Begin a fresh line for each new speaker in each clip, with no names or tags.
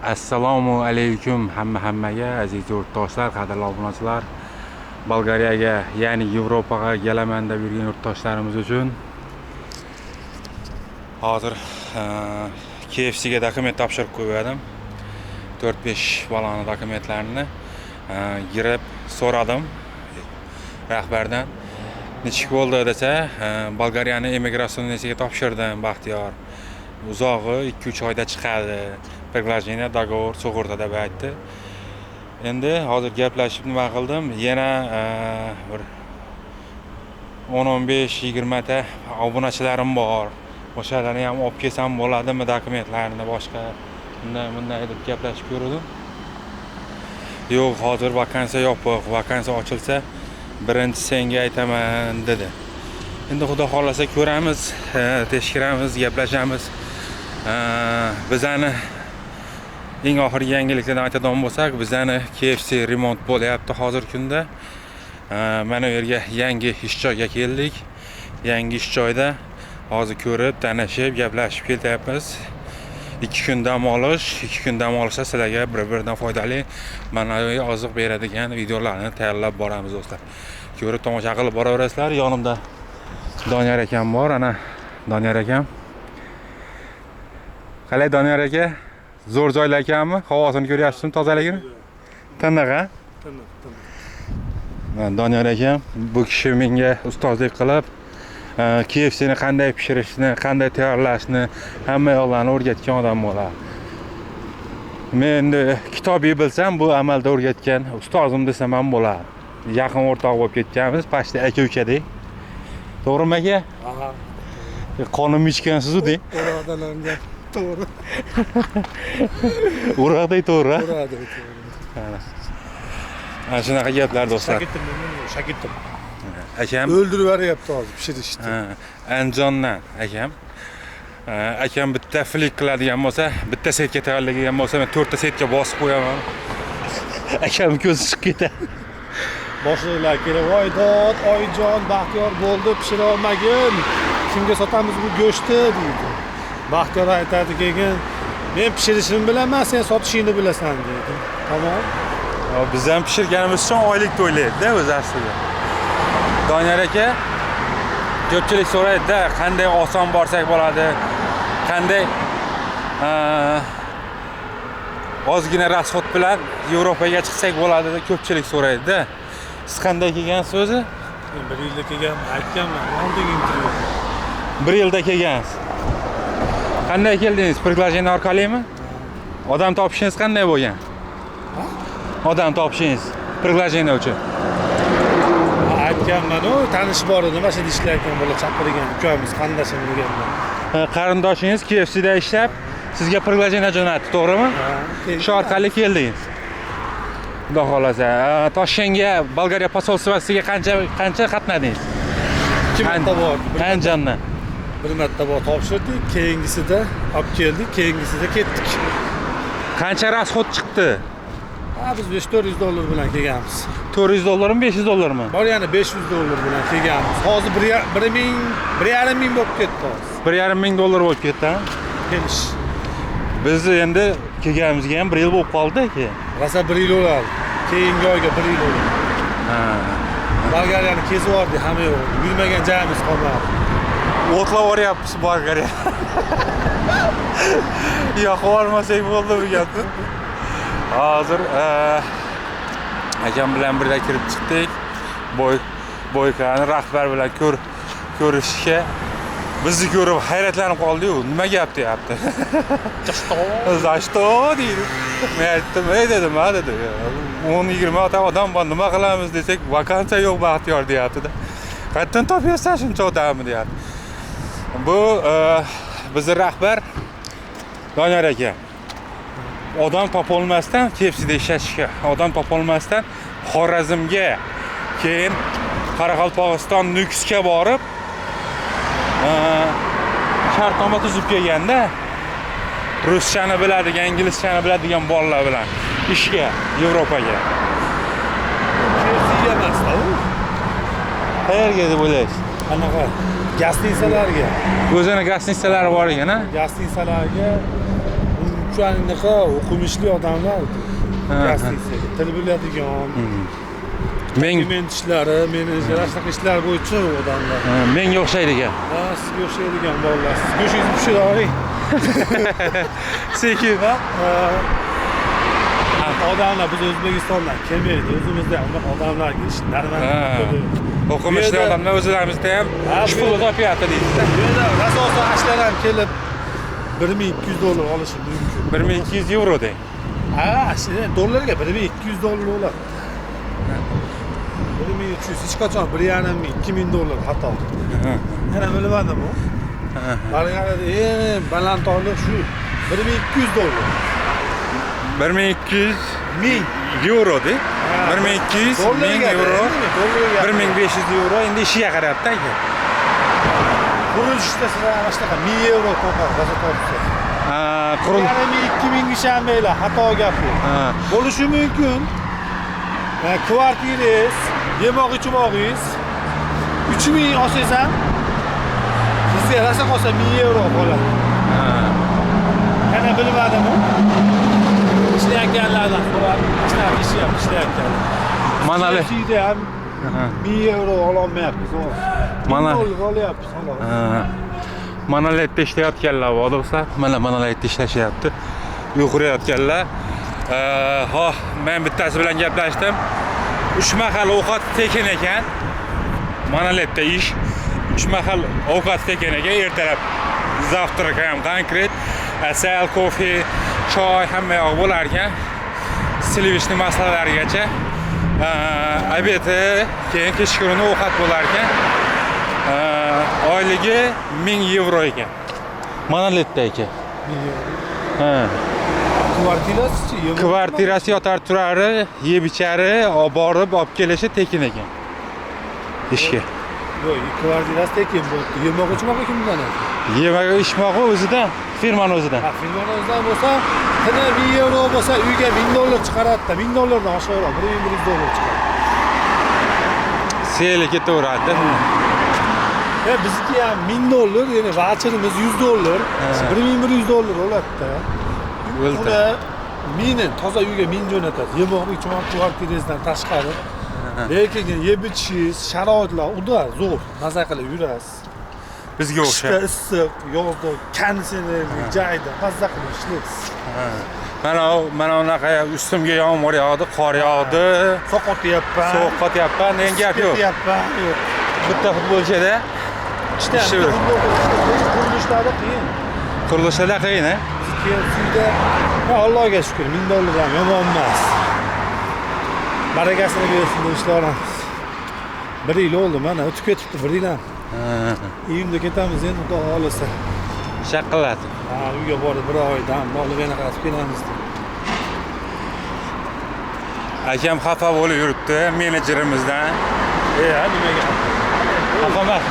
Assalomu alaykum hammaga aziz yurtdoshlar, qadrli obunachilar. Bolgariyaga, ya'ni Yevropaga kelaman deb yurgan yurtdoshlarimiz uchun hozir KFC'ga dokument topshirib qo'ydim. 4-5 balani dokumentlarini girib so'radim rahbardan. Nechik bo'ldi desa, Bolgariyaning immigratsiyasiga topshirdim, Baxtiyor. Uzog'i 2-3 oyda chiqadi. Приглашение, договор, sug'urta deb aytdi. Endi hozir gaplashib nima qildim? Yana bir 10-15-20 ta obunachilarim bor. O'shalarni ham olib kelsam bo'ladimi dokumentlarni boshqa bunday deb gaplashib ko'rdim. Yo'q, hozir vakansiya yopiq. Vakansiya ochilsa, birinchi senga aytaman dedi. Endi xudo xolasa ko'ramiz, tekshiramiz, gaplashamiz. Bizani eng oxirgi yangiliklarni aytadigan bo'lsak, bizani KFC remont bo'lyapti hozir kunda. Mana bu yerga yangi ish joyga keldik. Yangi ish joyda hozir ko'rib, tanishib, gaplashib ketyapmiz. 2 kun dam olish, 2 kun dam olishda sizlarga bir-biridan foydali ma'naviy oziq beradigan videolarni tayyorlab boramiz do'stlar. Ko'rib tomosha qilib boraverasizlar. Yonimda Doniyor akam bor, ana Doniyor akam. Qalay Doniyor aka? Zo'r joylar ekanmi? Havosini ko'ryapsizmi, tozaligini? Tiniq, ha? Tiniq. Doniyor akam bu kishi menga ustozlik qilib, KFC'ni qanday pishirishni, qanday tayyorlashni, hamma yo'llarni o'rgatgan odam bo'ladi. Men endi kitobiy bilsam, bu amalda o'rgatgan ustozim desam ham bo'ladi. Yaqin o'rtoq bo'lib ketganmiz, pashta aka-ukadek. To'g'rimi aka? Aha. Qonimni ichgansiz-ku deng.
O'radalarga to'g'ri.
Urag'day to'g'ri.
Urag'day to'g'ri.
Ana shunaqa gaplar do'stlar.
Shagitim.
Akam
o'ldirib beryapti hozir pishirishni.
Andijondan akam. Akam bitta flik qiladigan bo'lsa, bitta setga tayyorlagan bo'lsa, men 4 ta setga bosib qo'yaman. Akam ko'zi chiqib ketadi.
Boshliqlar kelib, "Voy dod, oyijon, Baxtiyor bo'ldi, pishira olmagin. Kimga sotamiz bu go'shtni?" deydi. Baxtiyor aytadi keyin, "Men pishirishni bilaman, sen sotishingni bilasan" deydi. Tamom.
Biz ham pishirganimiz uchun oylik to'ylaydi-da o'zi aslida. Doniyor aka ko'pchilik so'raydi-da, qanday oson borsak bo'ladi, qanday ozgina rasxod bilan Yevropaga chiqsak bo'ladi deb ko'pchilik so'raydi-da. Siz qanday kelgansiz o'zi?
Men 1 yilda kelganman, aytganman, oldingi intervyu.
1 yilda kelgansiz. Qanday keldingiz? Приглашение orqalimi? Odam topishingiz qanday bo'lgan? Odam topishingiz Приглашение uchun.
Aytganman-ku, tanish bor edi, mana shu ishlayotgan bola chaqirgan ukamiz, qandashim deganman.
Qarindoshingiz KFC'da ishlab, sizga Приглашение jo'natdi, to'g'rimi? Shu orqali keldingiz. Xudo xolasa, Toshkentga Bolgariya posolstvosiga qancha qatnadingiz?
2 marta bordik.
Andijondan.
1 marta bor topshirdik, keyingisida olib keldik, keyingisida ketdik.
Qancha rasxod chiqdi?
Biz $400 bilan kelganmiz.
$400mi, $500mi?
Bor yana $500 bilan kelganmiz. Hozir 1,5 ming bo'lib ketdi hozir.
$1,5 bo'lib ketdi, ha?
Kelish.
Biz endi kelganimizga ham 1 yil bo'lib qoldi-ki.
Rosa 1 yil bo'ladi. Keyingi oyga 1 yil bo'ladi.
Ha.
Bolgariyani kezib bordik, hamma yo'q. Yurmagan joyimiz qolmadi.
O'tlab oryapmiz Bolgariya. Yoqib olmasak bo'ldi bu gapni. Hozir akam bilan birga kirib chiqdik. Boykani rahbar bilan ko'rishga bizni ko'rib hayratlanib qoldi-yu, nima gap deyapti. "За что?" deydi. Men aytdim, "Ey" dedim, "Ha" dedi. 10-20 ta odam bor, nima qilamiz desak, vakansiya yo'q Baxtiyor deyapti-da. "Qayerdan topyapsan shuncha odamni?" deyapti. Bu bizning rahbar Doniyor aka. Odam topolmasdan KFC'da ishlashga, odam topolmasdan Xorazmga, keyin Qoraqalpog'iston Nukusga borib, shartnoma tuzib kelganda, ruschani biladigan, inglizchani biladigan bolalar bilan ishga Yevropaga.
KFC emas-da u.
Qayerga deb o'ylaysiz?
Qanaqa? Gastinisalarga.
O'zini gastinisalari bor ekan-a?
Gastinisalarga shu anaqa o'qimishli odamlar. Gastrisiya, til biladigan,
Men
dokument ishlari, menejer, shunaqa ishlar bo'yicha odamlar.
menga o'xshaydigan.
Ha, sizga o'xshaydigan bolalar. Siz go'shingizni pishira oling.
Sekin.
Odamlar biz O'zbekistondan kelmaydi. O'zimizda unaqa odamlarga ish normal.
O'qimishli odamlar o'zlarimizda ham ish puli topyapti deydi-da.
Bu yerda asosan ashlar ham kelib $1200 olishi mumkin.
1200 euro deng.
Ha, dollarga $1200 bo'ladi. 1300 hech qachon $1,500-$2,000 xato. Yana bilmadim u. Bargarada eng balandroq shu $1,200.
1200
ming
euro de. 1200 1000 euro. 1500 euro endi ishiga qarabdi aka.
Qurilishda sizlar mana shunaqa €1000 topadi, baza topsa.
Quril.
2000 ishonmanglar, xato gap bu. Bo'lishi mumkin. Kvartirangiz, yemoq-ichmoqingiz 3000 olsangiz ham sizga rasa qolsa €1000 qoladi. Yana bilmadim u. İşleyenlerden sorar, işleyenler.
Manali.
Sizde hem €1000 olamayapmiz.
Mana
$1000 olyapmiz.
Manaletda ishlayotganlar bor do'stlar. Mana Manaletda ishlashyapti. Yuqurayotganlar. Men bittasi bilan gaplashdim. 3 mahal ovqat tekin ekan. Manaletda ish 3 mahal ovqat tekin ekan. Ertalab zavtrak ham konkret, asal, kofe, choy hamma yoq bo'lar ekan. Silivishni maslahalarigacha. Obedi, keyin kechqurun ovqat bo'lar ekan. Oyligi €1000 ekan. Manaletda ekan.
Kvartirasi-chi?
Kvartirasi yotar turari, yeb ichari, olib borib, olib kelishi tekin ekan. Ishga.
Yo'q, kvartirasi tekin bo'ldi. Yemoq-ichmoq kimdan?
Yemoq ichmog'i o'zidan, firmani o'zidan.
Ha, firmani o'zidan bo'lsa, tana €1000 bo'lsa, uyga $1000 chiqaradi-da, $1000 dan oshiqroq, $1100 chiqadi.
Seli ketaveradi.
Bizniki ham $1000, ya'ni voucherimiz $100, $1100 bo'ladi-da. Uni meni toza uyga men jo'natadi. Yemoq-ichmoq kvartirasidan tashqari. Lekin yeb ichish sharoitlar uda zo'r, maza qilib yurasiz.
Bizga o'xshab.
Qishda issiq, yozda konditsionerli joyda maza qilib ishlaysiz.
Mana unaqa ustimga yomg'ir yog'di, qor yog'di,
Soqotyapman.
sovuqotyapman, degan gap yo'q.
Yo'q.
Bitta futbolchida
Ishda qurilishlarda qiyin.
qurilishda qiyin, a?
Bizga Allohga shukr, $1000 ham yomon emas. Barakasini bersin deb ishlayapmiz. 1 yil oldi, mana o'tib ketibdi 1 yil ham. Iyunda ketamiz endi, xudo xolisa.
Shaqillat.
Uyga borib 1 oy dam olib yana qaytib kelamiz.
Akam xafa bo'lib yuribdi menejerimizdan.
Nimaga?
Xafa emas.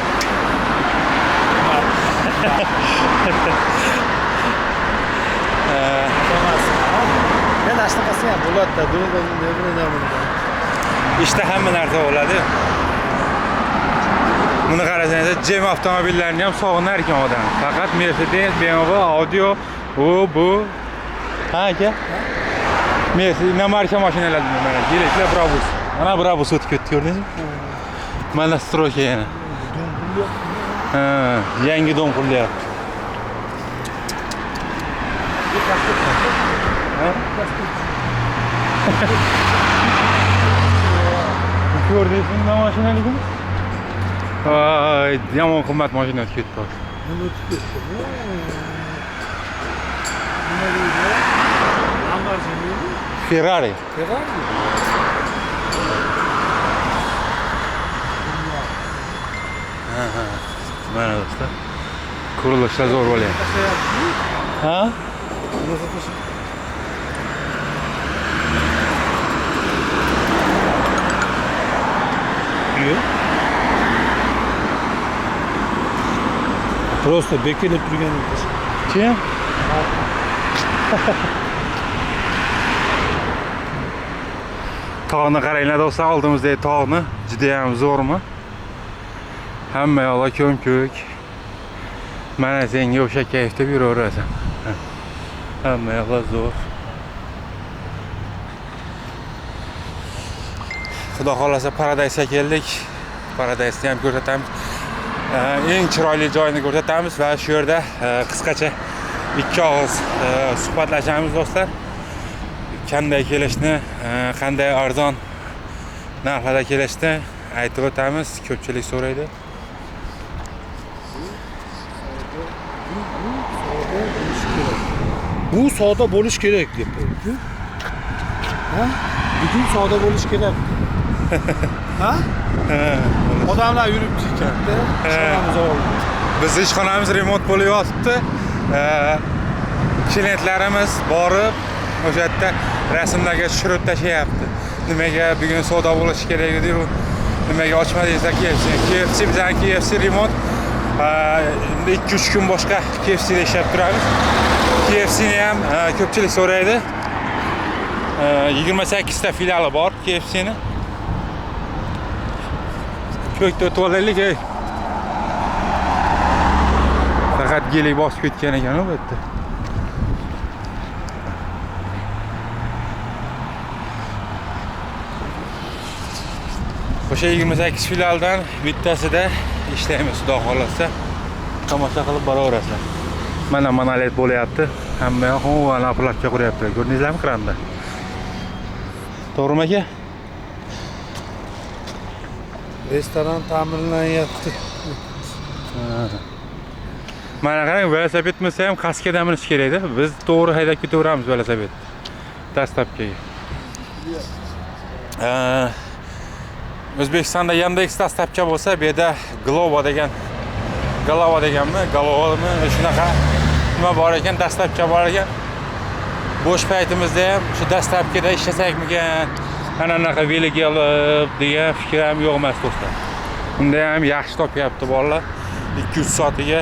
Men ashtaqasi ham bo'ladi-da,
Ishda hamma narsa bo'ladi. Buni qarasangiz, Jem avtomobillarini ham sog'inar ekan odam. Faqat Mercedes, BMW, Audi, bu. Ha aka? Mercedes marka mashinalardan mana kerakli Brabus. Mana Brabus o'tib ketdi, ko'rdingizmi? Mana stroyka yana. Yangi dom qurilyapti. Ko'rdingizmi nima mashinaligini? Voy, yomon qimmat mashina o'tib ketdi.
Nima o'tib ketdi? Nima deydi? Lamborghini?
Ferrari.
Ferrari.
Mana do'stlar. Qurilishlar zo'r bo'lyapti. Ha?
Просто bekilib turgan.
Kim? Tog'ni qaranglar do'stlar, oldimizdagi tog'ni juda ham zo'rmi? Hamma yoqlar ko'm-ko'k. Mana senga o'sha kayfda yuraverasan. Hamma yoqlar zo'r. Xudo xolasa Paradise ga keldik. Paradise ni ham ko'rsatamiz. Eng chiroyli joyini ko'rsatamiz va shu yerda qisqacha ikki og'iz suhbatlashamiz do'stlar. Qanday kelishni, qanday arzon narxlarda kelishni aytib o'tamiz. Ko'pchilik so'raydi.
Bu savdo bo'lish kerak deb qo'yibdi. Ha? Bugun savdo bo'lish kerak. Ha? Odamlar yuribdi ekan-da. Ishxonamiz oldi.
Biz ishxonamiz remont bo'lib yotibdi. Klientlarimiz borib o'sha yerda rasmlarga tushirib tashlayapti. Nimaga bugun savdo bo'lish kerak edi-yu, nimaga ochmadingizlar KFC bizdan KFC remont. 2-3 kun boshqa KFC da ishlab turamiz. KFC ni ham ko'pchilik so'raydi. 28 ta filiali bor KFC ni. Ko'kda o'tib olaylik. Faqat gelik bosib ketgan ekan bu yerda. O'sha 28 filialdan bittasida ishlaymiz, xudo xolasa. Tomosha qilib boraverasizlar. Mana monolit bo'lyapti. Hamma yoq anapularga quryaptilar. Ko'rdingizlarmi kranda? To'g'rimi aka?
Restoran ta'mirlanyapti.
Mana qarang, velosiped bo'lsa ham kaskadan minish kerak-da. Biz to'g'ri haydab ketaveramiz velosiped. Dastlabkiga. O'zbekistonda Yandex dastlabki bo'lsa, bu yerda Glovo deganmi, shunaqa nima bor ekan, dastlabki bor ekan. Bo'sh paytimizda ham shu dastlabkida ishlasakmikan, anaqa veliga olib degan fikr ham yo'q emas do'stlar. Unda ham yaxshi topyapti bolalar. 2-3 soatiga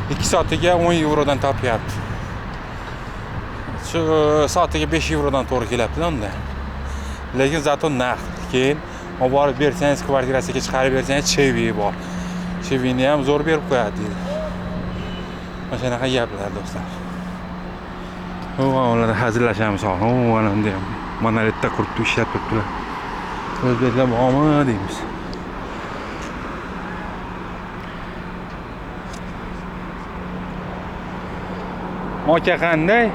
2 soatiga 10 yevrodan topyapti. Shu soatiga 5 yevrodan to'g'ri kelyapti unda. Lekin zato naqd. Keyin olib borib bersangiz, kvartirasiga chiqarib bersangiz, chevi bor. Chevini ham zo'r berib qo'yadi deydi. Mana shunaqa gaplar do'stlar. Ular hazillashamiz hozir. Mana bunday monolitda qurib ishlab turibdilar. O'zbeklar bormi deymiz. Aka qanday?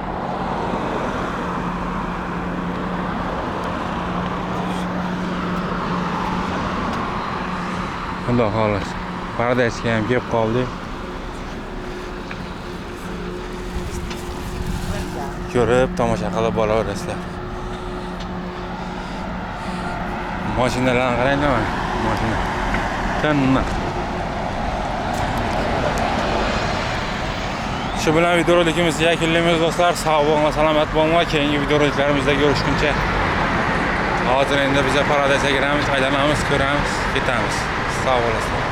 Xudo xolos. Paradise ham kelib qoldi. Ko'rib, tomosha qilib boraverasizlar. Mashinalarni qaranglar mana. Mashina. Tanna. Shu bilan videorolikimizni yakunlaymiz do'stlar. Sog' bo'linglar, salomat bo'linglar. Keyingi videoroliklarimizda ko'rishguncha. Hozir endi biz Paradise ga kiramiz, aylanamiz, ko'ramiz, ketamiz. Sağ olasın.